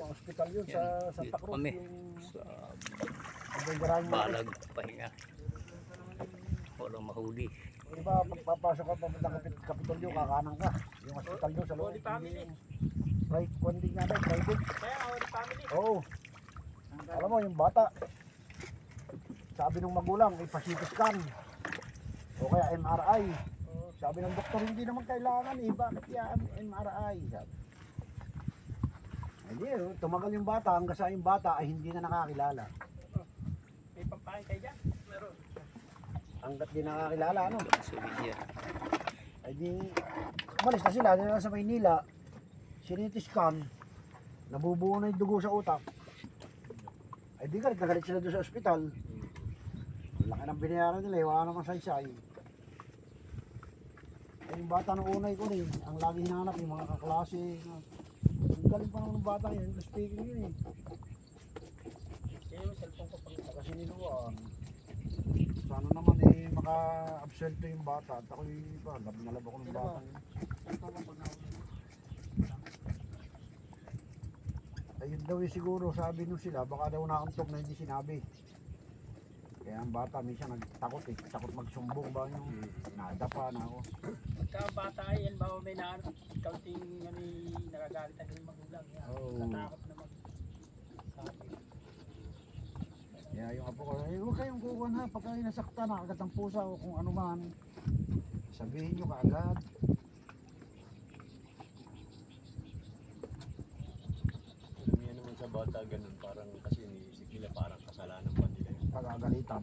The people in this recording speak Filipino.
ospital yun sa Santa Cruz. Kami Yung sa balag. pahinga. Walang mahuli. Diba, pagpapasok ka papunta Kapitolyo, kakanan ka. Yung ospital yun sa loob. Right, kundi nga daw, private. Kaya Holy Family. Oo. Alam mo, yung bata, sabi ng magulang, ipa-CT scan. O kaya MRI. Sabi ng doktor, hindi naman kailangan eh. Bakit yan MRI? Sabi. Hindi, tumagal yung bata hanggang sa yung bata ay hindi na nakakilala. May pampain kayo dyan? Meron. Hanggat di nakakilala, ano? Souvenir. Ay di, umalis na sila, dito sa Maynila, siniti scan, nabubuo na yung dugo sa utak. Ay di galit na galit sila doon sa ospital. Ang laki ng binayaran nila, wala namang saysay. Ay yung bata ng unay ko rin, ang lagi hinanap yung mga kaklase. Ang galing pa naman ng bata yun, English speaking yun eh. Kaya yung cellphone ko pag Kasi niluwaan. Sana naman eh, maka-absento yung bata. At ako'y iba, nalab ako ng bata yun. cellphone ko pag Ayun daw eh siguro, sabi nung sila, baka daw nakantok na hindi sinabi. Kaya ang bata minsan nagtakot eh, takot magsumbong ba yung nadapa na ako. Pagka ang bata ay, yan ba may kaunting nagagalitan yung magulang. Oo. Natakot na sabi. Kaya yung apo ko, huwag kayong kukuhan ha, pagka nasakta na agad ang pusa o kung ano man, sabihin nyo kaagad. Alam niya naman sa bata ganun, parang kasi iniisip nila parang kasalanan pa nila yun. Pagagalitan.